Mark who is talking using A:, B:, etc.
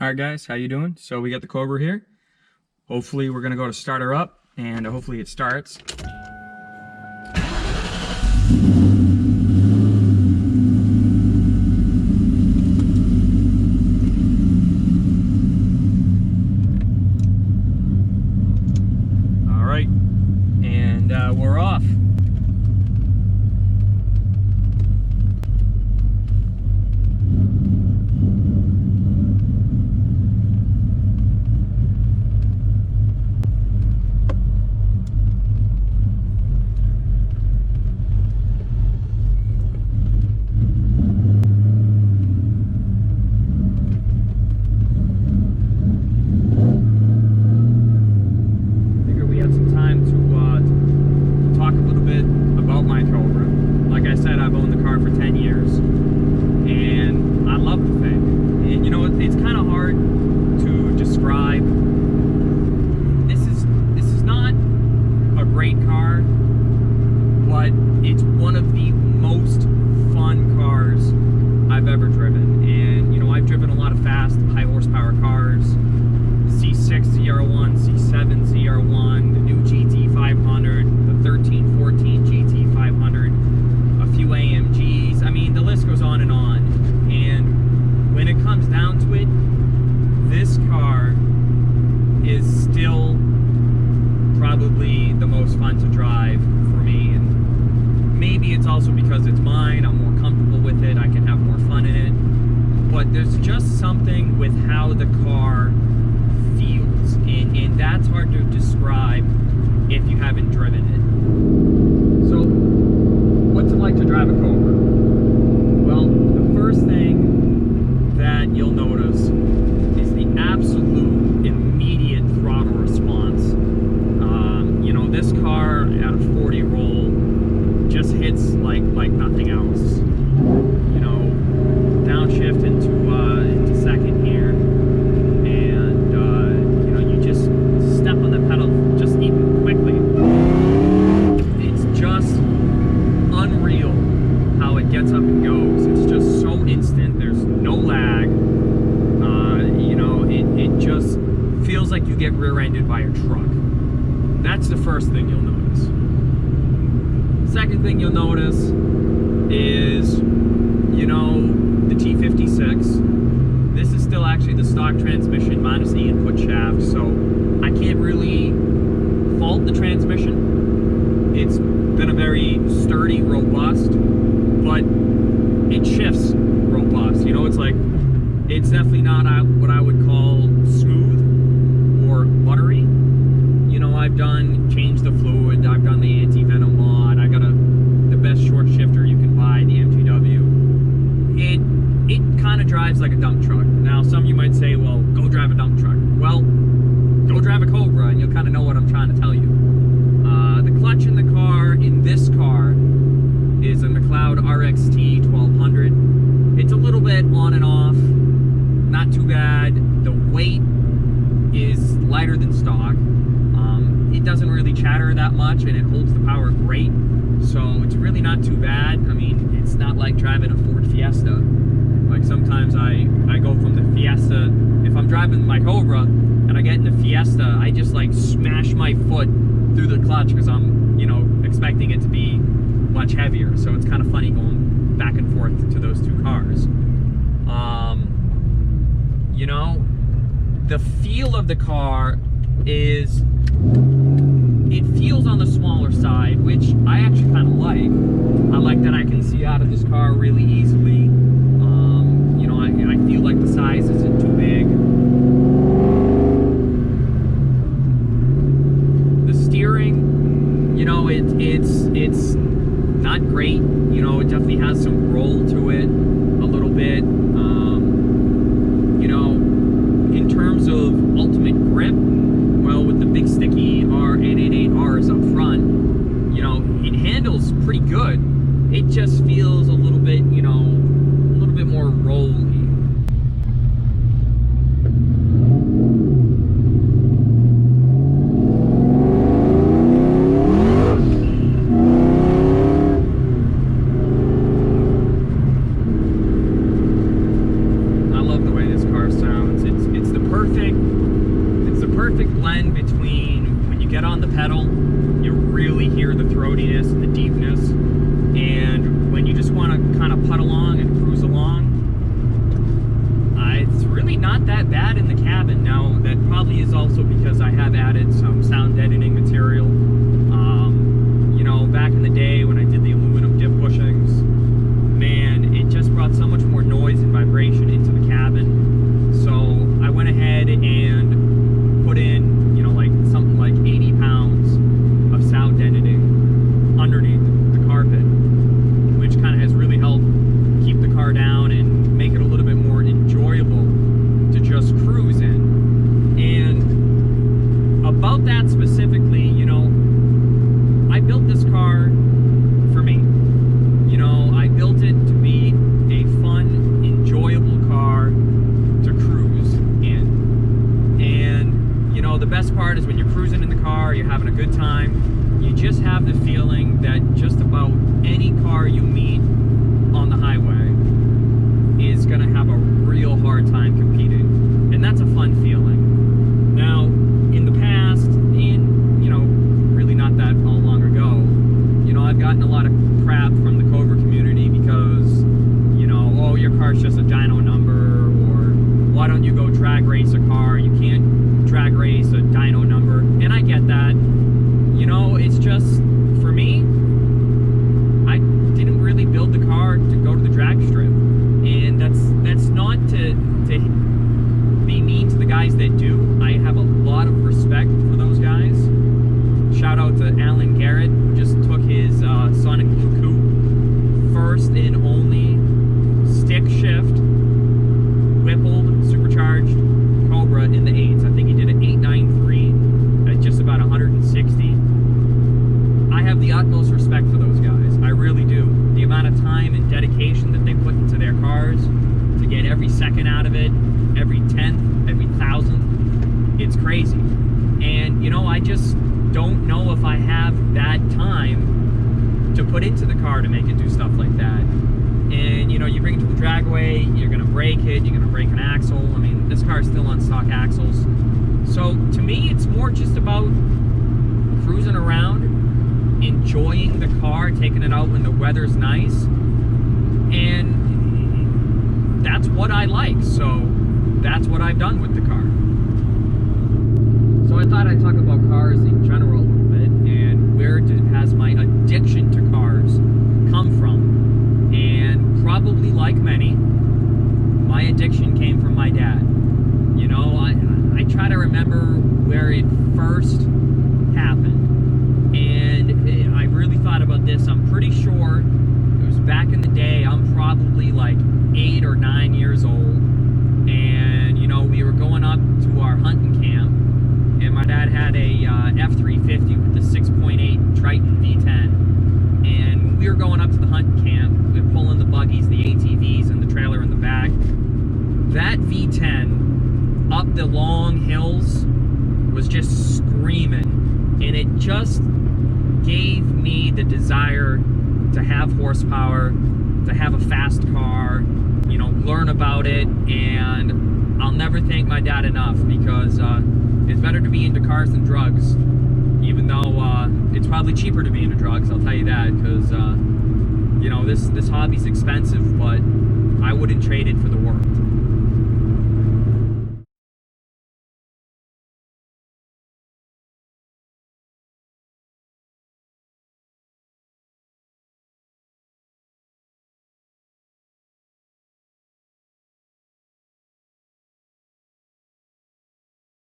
A: All right, guys, how you doing? So we got the Cobra here. Hopefully we're gonna go to start her up, and hopefully it starts. All right, and we're off. There's just something with how the car feels, and that's hard to describe if you haven't driven it. So, what's it like to drive a Cobra? Well, the first thing that you'll notice is the absolute immediate throttle response. You know, this car at a 40 roll just hits like nothing else. You know, downshift into second here, and you know, you just step on the pedal just even quickly. It's just unreal how it gets up and goes. It's just so instant. There's no lag. You know, it just feels like you get rear-ended by a truck. That's the first thing you'll notice. Second thing you'll notice is, you know, the T56. This is still actually the stock transmission minus the input shaft, so I can't really fault the transmission. It's been a very sturdy, robust, but it shifts robust. You know, it's like, it's definitely not what I would call smooth or buttery. You know, I've changed the fluid, I've done the anti-venom mod, I got the best short shifter you can buy, the MGW. It kind of drives like a dump truck. Now, some of you might say, well, go drive a dump truck. Well, go drive a Cobra and you'll kind of know what I'm trying to tell you. The clutch in the car, in this car, is a McLeod RXT 1200. It's a little bit on and off, not too bad. The weight is lighter than stock. It doesn't really chatter that much, and it holds the power great. So it's really not too bad. I mean, it's not like driving a Ford Fiesta. Like sometimes I go from the Fiesta, if I'm driving my Cobra and I get in the Fiesta, I just like smash my foot through the clutch because I'm, you know, expecting it to be much heavier. So it's kind of funny going back and forth to those two cars. You know, the feel of the car is, it feels on the smaller side, which I actually kind of like. I like that I can see out of this car really easily. You know, I feel like the size isn't too big. The steering, you know, it's not great. You know, it definitely has some roll to it a little bit. You know, in terms of ultimate grip, well, with the big sticky R888Rs up front, you know, it handles pretty good. It just feels a little bit, you know, a little bit more rolly. get on the pedal, you really hear the throatiness and the deepness. And when you just want to kind of putt along and cruise along, it's really not that bad in the cabin. Now, that probably is also because I have added some sound deadening material. You know, back in the day when I did the aluminum dip bushings, man, it just brought so much more noise and vibration into the cabin. So I went ahead and put in, you know, like something like 80 pounds of sound deadening underneath the carpet, which kind of has really helped keep the car down and make it a little bit more enjoyable to just cruise in. And about that specifically, you know, I built this car for me. You know, I built it to be a fun, enjoyable car to cruise in. And, you know, the best part is when you're cruising in the car, you're having a good time, you just have the feeling that just about any car you meet on the highway is going to have a real hard time competing. And that's a fun feeling. Now, in the past, you know, really not that long ago, you know, I've gotten a lot of crap from the Cobra community because, you know, oh, your car's just a dyno number, or why don't you go drag race a car? You can't drag race a dyno number. And I get that. You know, it's just, for me, I didn't really build the car to go to the drag strip. And that's not to be mean to the guys that do. I have a lot of respect for those guys. Shout out to Alan Garrett, who just took his Sonic Blue Coupe first and only stick shift Whippled Supercharged Cobra in the 8s. I think he did an 893 at just about 160. I have the utmost respect for those guys. I really do. The amount of time and dedication that they put into their cars to get every second out of it, every 10th, every 1,000th, it's crazy. And, you know, I just don't know if I have that time to put into the car to make it do stuff like that. And, you know, you bring it to the dragway, you're going to brake it, you're going to brake an axle. I mean, this car is still on stock axles. So, to me, it's more just about cruising around, enjoying the car, taking it out when the weather's nice. And that's what I like. So, that's what I've done with the car. So I thought I'd talk about cars in general a little bit, and where has my addiction to cars come from. And probably like many, my addiction came from my dad. You know, I try to remember where it first happened, and I really thought about this. I'm pretty sure it was back in the day. I'm probably like 8 or 9 years old, and you know, we were going up to our hunting camp, and my dad had a F350 with the 6.8 Triton V10, and when we were going up to the hunting camp, we were pulling the buggies, the ATVs, and the trailer in the back. That V10 up the long hills was just screaming, and it just gave me the desire to have horsepower, to have a fast car, you know, learn about it. And I'll never thank my dad enough, because it's better to be into cars than drugs, even though it's probably cheaper to be into drugs, I'll tell you that, because you know, this hobby's expensive, but I wouldn't trade it for the world.